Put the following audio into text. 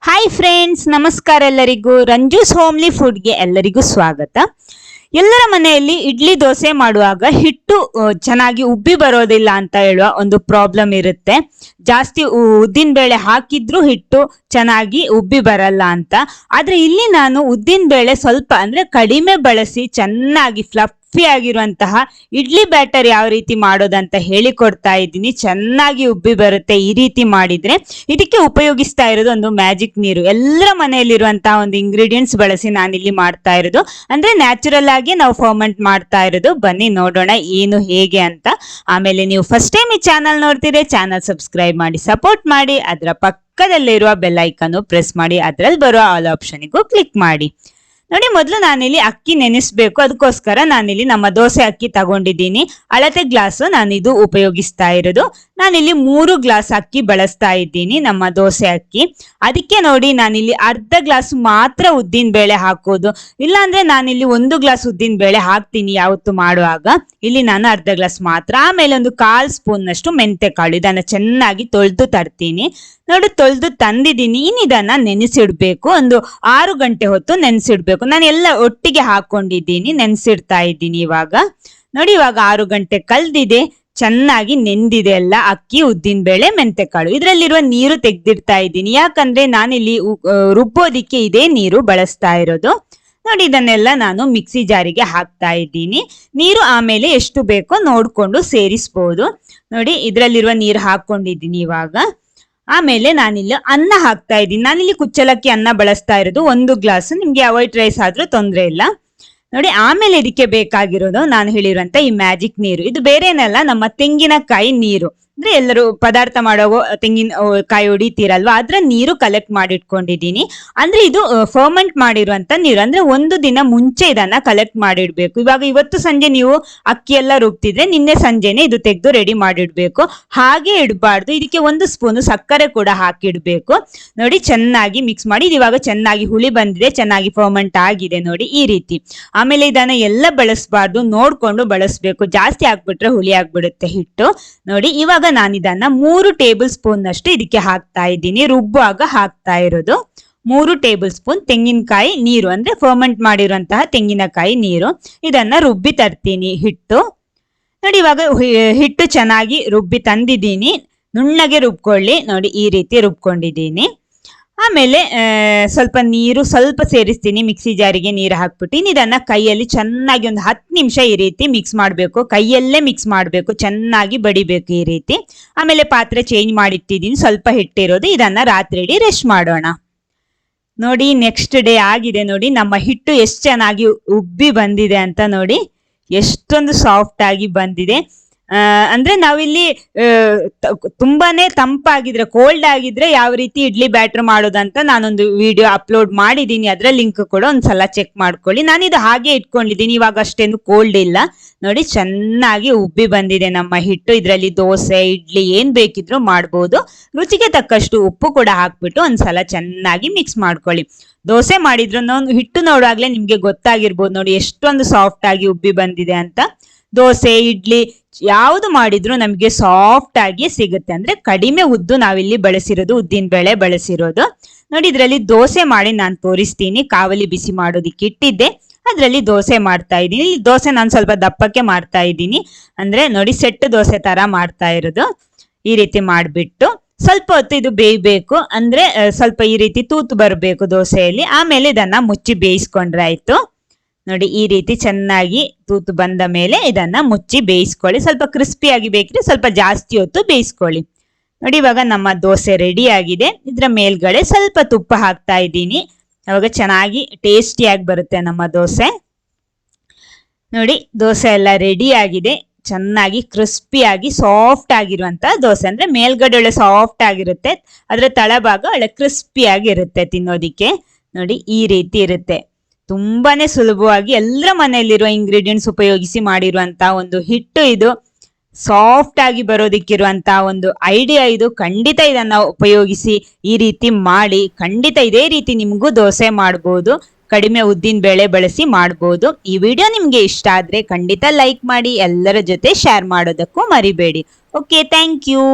Hi friends, ನಮಸ್ಕಾರ ಎಲ್ಲರಿಗೂ. ರಂಜೂಸ್ homely ಫುಡ್ಗೆ ಎಲ್ಲರಿಗೂ ಸ್ವಾಗತ. ಎಲ್ಲರ ಮನೆಯಲ್ಲಿ ಇಡ್ಲಿ ದೋಸೆ ಮಾಡುವಾಗ ಹಿಟ್ಟು ಚೆನ್ನಾಗಿ ಉಬ್ಬಿ ಬರೋದಿಲ್ಲ ಅಂತ ಹೇಳುವ ಒಂದು ಪ್ರಾಬ್ಲಮ್ ಇರುತ್ತೆ. ಜಾಸ್ತಿ ಉದ್ದಿನ ಬೇಳೆ ಹಾಕಿದ್ರೂ ಹಿಟ್ಟು ಚೆನ್ನಾಗಿ ಉಬ್ಬಿ ಬರಲ್ಲ ಅಂತ. ಆದ್ರೆ ಇಲ್ಲಿ ನಾನು ಉದ್ದಿನ ಬೇಳೆ ಸ್ವಲ್ಪ ಅಂದ್ರೆ ಕಡಿಮೆ ಬಳಸಿ ಚೆನ್ನಾಗಿ ಫ್ಲಫಿ ಆಗಿರುವಂತಹ ಇಡ್ಲಿ ಬ್ಯಾಟರ್ ಯಾವ ರೀತಿ ಮಾಡೋದಂತ ಹೇಳಿಕೊಡ್ತಾ ಇದ್ದೀನಿ. ಚೆನ್ನಾಗಿ ಉಬ್ಬಿ ಬರುತ್ತೆ ಈ ರೀತಿ ಮಾಡಿದ್ರೆ. ಇದಕ್ಕೆ ಉಪಯೋಗಿಸ್ತಾ ಇರೋದು ಒಂದು ಮ್ಯಾಜಿಕ್ ನೀರು. ಎಲ್ಲರ ಮನೆಯಲ್ಲಿರುವಂತಹ ಒಂದು ಇಂಗ್ರೀಡಿಯೆಂಟ್ಸ್ ಬಳಸಿ ನಾನಿಲ್ಲಿ ಮಾಡ್ತಾ ಇರೋದು. ಅಂದ್ರೆ ನ್ಯಾಚುರಲ್ ಆಗಿ ನಾವು ಫರ್ಮೆಂಟ್ ಮಾಡ್ತಾ ಇರೋದು. ಬನ್ನಿ ನೋಡೋಣ ಏನು ಹೇಗೆ ಅಂತ. ಆಮೇಲೆ ನೀವು ಫಸ್ಟ್ ಟೈಮ್ ಈ ಚಾನಲ್ ನೋಡ್ತಿದ್ರೆ ಚಾನಲ್ ಸಬ್ಸ್ಕ್ರೈಬ್ ಮಾಡಿ ಸಪೋರ್ಟ್ ಮಾಡಿ. ಅದರ ಪಕ್ಕದಲ್ಲಿರುವ ಬೆಲ್ ಐಕನ್ ಪ್ರೆಸ್ ಮಾಡಿ, ಅದರಲ್ಲಿ ಬರುವ ಆಲ್ ಆಪ್ಷನ್ಗೂ ಕ್ಲಿಕ್ ಮಾಡಿ. ನೋಡಿ, ಮೊದಲು ನಾನಿಲ್ಲಿ ಅಕ್ಕಿ ನೆನೆಸ್ಬೇಕು. ಅದಕ್ಕೋಸ್ಕರ ನಾನಿಲ್ಲಿ ನಮ್ಮ ದೋಸೆ ಅಕ್ಕಿ ತಗೊಂಡಿದ್ದೀನಿ. ಅಳತೆ ಗ್ಲಾಸ್ ನಾನಿದು ಉಪಯೋಗಿಸ್ತಾ ಇರೋದು. ನಾನಿಲ್ಲಿ 3 ಗ್ಲಾಸ್ ಅಕ್ಕಿ ಬಳಸ್ತಾ ಇದ್ದೀನಿ, ನಮ್ಮ ದೋಸೆ ಅಕ್ಕಿ. ಅದಕ್ಕೆ ನೋಡಿ ನಾನಿಲ್ಲಿ ಅರ್ಧ ಗ್ಲಾಸ್ ಮಾತ್ರ ಉದ್ದಿನ ಬೇಳೆ ಹಾಕೋದು. ಇಲ್ಲಾಂದ್ರೆ ನಾನಿಲ್ಲಿ 1 ಗ್ಲಾಸ್ ಉದ್ದಿನ ಬೇಳೆ ಹಾಕ್ತೀನಿ ಯಾವತ್ತು ಮಾಡುವಾಗ. ಇಲ್ಲಿ ನಾನು ಅರ್ಧ ಗ್ಲಾಸ್ ಮಾತ್ರ. ಆಮೇಲೆ ಒಂದು 1/4 ಸ್ಪೂನ್ ನಷ್ಟು ಮೆಂತೆ ಕಾಳು, ಇದನ್ನ ಚೆನ್ನಾಗಿ ತೊಳೆದು ತರ್ತೀನಿ. ನೋಡಿ, ತೊಳೆದು ತಂದಿದ್ದೀನಿ. ಇದನ್ನ ನೆನೆಸಿಡ್ಬೇಕು. ಒಂದು 6 ಗಂಟೆ ಹೊತ್ತು ನೆನೆಸಿಡ್ಬೇಕು. ನಾನು ಎಲ್ಲ ಒಟ್ಟಿಗೆ ಹಾಕೊಂಡಿದ್ದೀನಿ, ನೆನೆಸಿಡ್ತಾ ಇದ್ದೀನಿ ಇವಾಗ. ನೋಡಿ, ಇವಾಗ 6 ಗಂಟೆ ಕಲ್ದಿದೆ, ಚೆನ್ನಾಗಿ ನೆಂದಿದೆ ಎಲ್ಲ ಅಕ್ಕಿ, ಉದ್ದಿನ ಬೇಳೆ, ಮೆಂತೆಕಾಳು. ಇದರಲ್ಲಿರುವ ನೀರು ತೆಗ್ದಿಡ್ತಾ ಇದ್ದೀನಿ. ಯಾಕಂದ್ರೆ ನಾನಿಲ್ಲಿ ರುಬ್ಬೋದಿಕ್ಕೆ ಇದೇ ನೀರು ಬಳಸ್ತಾ ಇರೋದು. ನೋಡಿ, ಇದನ್ನೆಲ್ಲ ನಾನು ಮಿಕ್ಸಿ ಜಾರಿಗೆ ಹಾಕ್ತಾ ಇದ್ದೀನಿ. ನೀರು ಆಮೇಲೆ ಎಷ್ಟು ಬೇಕೋ ನೋಡ್ಕೊಂಡು ಸೇರಿಸ್ಬೋದು. ನೋಡಿ, ಇದರಲ್ಲಿರುವ ನೀರು ಹಾಕೊಂಡಿದ್ದೀನಿ ಇವಾಗ. ಆಮೇಲೆ ನಾನಿಲ್ಲಿ ಅನ್ನ ಹಾಕ್ತಾ ಇದ್ದೀನಿ. ನಾನಿಲ್ಲಿ ಕುಚ್ಚಲಕ್ಕಿ ಅನ್ನ ಬಳಸ್ತಾ ಇರೋದು 1 ಗ್ಲಾಸ್. ನಿಮ್ಗೆ ವೈಟ್ ರೈಸ್ ಆದ್ರೂ ತೊಂದರೆ ಇಲ್ಲ. ನೋಡಿ, ಆಮೇಲೆ ಇದಕ್ಕೆ ಬೇಕಾಗಿರೋದು ನಾನು ಹೇಳಿರುವಂತ ಈ ಮ್ಯಾಜಿಕ್ ನೀರು. ಇದು ಬೇರೆನಲ್ಲ, ನಮ್ಮ ತೆಂಗಿನಕಾಯಿ ನೀರು. ಅಂದ್ರೆ ಎಲ್ಲರೂ ಪದಾರ್ಥ ಮಾಡೋ ತೆಂಗಿನ ಕಾಯಿ ಹೊಡಿತೀರಲ್ವಾ, ಅದ್ರ ನೀರು ಕಲೆಕ್ಟ್ ಮಾಡಿಟ್ಕೊಂಡಿದ್ದೀನಿ. ಅಂದ್ರೆ ಇದು ಫರ್ಮೆಂಟ್ ಮಾಡಿರುವಂತ ನೀರು. ಅಂದ್ರೆ 1 ದಿನ ಮುಂಚೆ ಇದನ್ನ ಕಲೆಕ್ಟ್ ಮಾಡಿಡ್ಬೇಕು. ಇವಾಗ ಇವತ್ತು ಸಂಜೆ ನೀವು ಅಕ್ಕಿ ಎಲ್ಲ ರುಬ್ತಿದ್ರೆ ನಿನ್ನೆ ಸಂಜೆನೆ ಇದು ತೆಗೆದು ರೆಡಿ ಮಾಡಿಡ್ಬೇಕು. ಹಾಗೆ ಇಡಬಾರ್ದು. ಇದಕ್ಕೆ 1 ಸ್ಪೂನ್ ಸಕ್ಕರೆ ಕೂಡ ಹಾಕಿಡ್ಬೇಕು. ನೋಡಿ, ಚೆನ್ನಾಗಿ ಮಿಕ್ಸ್ ಮಾಡಿ. ಇವಾಗ ಚೆನ್ನಾಗಿ ಹುಳಿ ಬಂದಿದೆ, ಚೆನ್ನಾಗಿ ಫರ್ಮೆಂಟ್ ಆಗಿದೆ ನೋಡಿ ಈ ರೀತಿ. ಆಮೇಲೆ ಇದನ್ನ ಎಲ್ಲ ಬಳಸಬಾರ್ದು, ನೋಡ್ಕೊಂಡು ಬಳಸಬೇಕು. ಜಾಸ್ತಿ ಹಾಕ್ಬಿಟ್ರೆ ಹುಳಿ ಆಗ್ಬಿಡುತ್ತೆ ಹಿಟ್ಟು. ನೋಡಿ, ಇವಾಗ ನಾನು ಇದನ್ನ 3 ಟೇಬಲ್ ಸ್ಪೂನ್ ನಷ್ಟು ಇದಕ್ಕೆ ಹಾಕ್ತಾ ಇದ್ದೀನಿ. ರುಬ್ಬುವಾಗ ಹಾಕ್ತಾ ಇರೋದು 3 ಟೇಬಲ್ ಸ್ಪೂನ್ ತೆಂಗಿನಕಾಯಿ ನೀರು, ಅಂದ್ರೆ ಫರ್ಮೆಂಟ್ ಮಾಡಿರುವಂತಹ ತೆಂಗಿನಕಾಯಿ ನೀರು. ಇದನ್ನ ರುಬ್ಬಿ ತರ್ತೀನಿ ಹಿಟ್ಟು. ನೋಡಿ, ಇವಾಗ ಹಿಟ್ಟು ಚೆನ್ನಾಗಿ ರುಬ್ಬಿ ತಂದಿದ್ದೀನಿ. ನುಣ್ಣಗೆ ರುಬ್ಕೊಳ್ಳಿ. ನೋಡಿ, ಈ ರೀತಿ ರುಬ್ಕೊಂಡಿದ್ದೀನಿ. ಆಮೇಲೆ ಸ್ವಲ್ಪ ನೀರು ಸ್ವಲ್ಪ ಸೇರಿಸ್ತೀನಿ. ಮಿಕ್ಸಿ ಜಾರಿಗೆ ನೀರು ಹಾಕ್ಬಿಟ್ಟು ಇದನ್ನ ಕೈಯಲ್ಲಿ ಚೆನ್ನಾಗಿ ಒಂದು 10 ನಿಮಿಷ ಈ ರೀತಿ ಮಿಕ್ಸ್ ಮಾಡಬೇಕು. ಕೈಯಲ್ಲೇ ಮಿಕ್ಸ್ ಮಾಡಬೇಕು, ಚೆನ್ನಾಗಿ ಬಡಿಬೇಕು ಈ ರೀತಿ. ಆಮೇಲೆ ಪಾತ್ರೆ ಚೇಂಜ್ ಮಾಡಿಟ್ಟಿದ್ದೀನಿ, ಸ್ವಲ್ಪ ಹಿಟ್ಟಿರೋದು. ಇದನ್ನ ರಾತ್ರಿ ಇಡೀ ರೆಸ್ಟ್ ಮಾಡೋಣ. ನೋಡಿ, ನೆಕ್ಸ್ಟ್ ಡೇ ಆಗಿದೆ. ನೋಡಿ, ನಮ್ಮ ಹಿಟ್ಟು ಎಷ್ಟು ಚೆನ್ನಾಗಿ ಉಬ್ಬಿ ಬಂದಿದೆ ಅಂತ. ನೋಡಿ, ಎಷ್ಟೊಂದು ಸಾಫ್ಟ್ ಆಗಿ ಬಂದಿದೆ. ಅಂದ್ರೆ ನಾವಿಲ್ಲಿ ತುಂಬಾನೇ ತಂಪಾಗಿದ್ರೆ, ಕೋಲ್ಡ್ ಆಗಿದ್ರೆ ಯಾವ ರೀತಿ ಇಡ್ಲಿ ಬ್ಯಾಟರ್ ಮಾಡೋದಂತ ನಾನೊಂದು ವಿಡಿಯೋ ಅಪ್ಲೋಡ್ ಮಾಡಿದ್ದೀನಿ. ಅದರ ಲಿಂಕ್ ಕೂಡ ಒಂದ್ಸಲ ಚೆಕ್ ಮಾಡ್ಕೊಳ್ಳಿ. ನಾನಿದು ಹಾಗೆ ಇಟ್ಕೊಂಡಿದ್ದೀನಿ, ಇವಾಗ ಅಷ್ಟೇನು ಕೋಲ್ಡ್ ಇಲ್ಲ. ನೋಡಿ, ಚೆನ್ನಾಗಿ ಉಬ್ಬಿ ಬಂದಿದೆ ನಮ್ಮ ಹಿಟ್ಟು. ಇದರಲ್ಲಿ ದೋಸೆ, ಇಡ್ಲಿ ಏನ್ ಬೇಕಿದ್ರು ಮಾಡ್ಬೋದು. ರುಚಿಗೆ ತಕ್ಕಷ್ಟು ಉಪ್ಪು ಕೂಡ ಹಾಕ್ಬಿಟ್ಟು ಒಂದ್ಸಲ ಚೆನ್ನಾಗಿ ಮಿಕ್ಸ್ ಮಾಡ್ಕೊಳ್ಳಿ. ದೋಸೆ ಮಾಡಿದ್ರು ಹಿಟ್ಟು ನೋಡುವಾಗ್ಲೇ ನಿಮ್ಗೆ ಗೊತ್ತಾಗಿರ್ಬೋದು. ನೋಡಿ, ಎಷ್ಟೊಂದು ಸಾಫ್ಟ್ ಆಗಿ ಉಬ್ಬಿ ಬಂದಿದೆ ಅಂತ. ದೋಸೆ, ಇಡ್ಲಿ ಯಾವುದು ಮಾಡಿದ್ರು ನಮಗೆ ಸಾಫ್ಟ್ ಆಗಿ ಸಿಗುತ್ತೆ. ಅಂದ್ರೆ ಕಡಿಮೆ ಉದ್ದು ನಾವಿಲ್ಲಿ ಬಳಸಿರೋದು, ಉದ್ದಿನ ಬೇಳೆ ಬಳಸಿರೋದು. ನೋಡಿ, ಇದರಲ್ಲಿ ದೋಸೆ ಮಾಡಿ ನಾನು ತೋರಿಸ್ತೀನಿ. ಕಾವಲಿ ಬಿಸಿ ಮಾಡೋದಿಕ್ಕೆ ಇಟ್ಟಿದ್ದೆ, ಅದರಲ್ಲಿ ದೋಸೆ ಮಾಡ್ತಾ ಇದ್ದೀನಿ. ಈ ದೋಸೆ ನಾನು ಸ್ವಲ್ಪ ದಪ್ಪಕ್ಕೆ ಮಾಡ್ತಾ ಇದ್ದೀನಿ. ಅಂದ್ರೆ ನೋಡಿ, ಸೆಟ್ ದೋಸೆ ತರ ಮಾಡ್ತಾ ಇರೋದು. ಈ ರೀತಿ ಮಾಡ್ಬಿಟ್ಟು ಸ್ವಲ್ಪ ಹೊತ್ತು ಇದು ಬೇಯಬೇಕು. ಅಂದ್ರೆ ಸ್ವಲ್ಪ ಈ ರೀತಿ ತೂತು ಬರಬೇಕು ದೋಸೆಯಲ್ಲಿ. ಆಮೇಲೆ ಇದನ್ನ ಮುಚ್ಚಿ ಬೇಯಿಸ್ಕೊಂಡ್ರೆ ಆಯ್ತು. ನೋಡಿ, ಈ ರೀತಿ ಚೆನ್ನಾಗಿ ತೂತು ಬಂದ ಮೇಲೆ ಇದನ್ನ ಮುಚ್ಚಿ ಬೇಯಿಸ್ಕೊಳ್ಳಿ. ಸ್ವಲ್ಪ ಕ್ರಿಸ್ಪಿಯಾಗಿ ಬೇಕಿದ್ರೆ ಸ್ವಲ್ಪ ಜಾಸ್ತಿ ಹೊತ್ತು ಬೇಯಿಸ್ಕೊಳ್ಳಿ. ನೋಡಿ, ಇವಾಗ ನಮ್ಮ ದೋಸೆ ರೆಡಿ ಆಗಿದೆ. ಇದರ ಮೇಲ್ಗಡೆ ಸ್ವಲ್ಪ ತುಪ್ಪ ಹಾಕ್ತಾ ಇದ್ದೀನಿ. ಅವಾಗ ಚೆನ್ನಾಗಿ ಟೇಸ್ಟಿಯಾಗಿ ಬರುತ್ತೆ ನಮ್ಮ ದೋಸೆ. ನೋಡಿ, ದೋಸೆ ಎಲ್ಲ ರೆಡಿ ಆಗಿದೆ. ಚೆನ್ನಾಗಿ ಕ್ರಿಸ್ಪಿಯಾಗಿ ಸಾಫ್ಟ್ ಆಗಿರುವಂತ ದೋಸೆ. ಅಂದ್ರೆ ಮೇಲ್ಗಡೆ ಒಳ್ಳೆ ಸಾಫ್ಟ್ ಆಗಿರುತ್ತೆ, ಅದ್ರ ತಳಭಾಗ ಒಳ್ಳೆ ಕ್ರಿಸ್ಪಿಯಾಗಿ ಇರುತ್ತೆ ತಿನ್ನೋದಿಕ್ಕೆ. ನೋಡಿ, ಈ ರೀತಿ ಇರುತ್ತೆ. ತುಂಬಾನೇ ಸುಲಭವಾಗಿ ಎಲ್ಲರ ಮನೆಯಲ್ಲಿರುವ ಇಂಗ್ರೀಡಿಯೆಂಟ್ಸ್ ಉಪಯೋಗಿಸಿ ಮಾಡಿರುವಂತಹ ಒಂದು ಹಿಟ್ಟು ಇದು. ಸಾಫ್ಟ್ ಆಗಿ ಬರೋದಿಕ್ಕಿರುವಂತ ಒಂದು ಐಡಿಯಾ ಇದು. ಖಂಡಿತ ಇದನ್ನ ಉಪಯೋಗಿಸಿ ಈ ರೀತಿ ಮಾಡಿ. ಖಂಡಿತ ಇದೇ ರೀತಿ ನಿಮಗೂ ದೋಸೆ ಮಾಡ್ಬೋದು. ಕಡಿಮೆ ಉದ್ದಿನ ಬೇಳೆ ಬಳಸಿ ಮಾಡ್ಬೋದು. ಈ ವಿಡಿಯೋ ನಿಮ್ಗೆ ಇಷ್ಟ ಆದ್ರೆ ಖಂಡಿತ ಲೈಕ್ ಮಾಡಿ, ಎಲ್ಲರ ಜೊತೆ ಶೇರ್ ಮಾಡೋದಕ್ಕೂ ಮರಿಬೇಡಿ. Okay, thank you.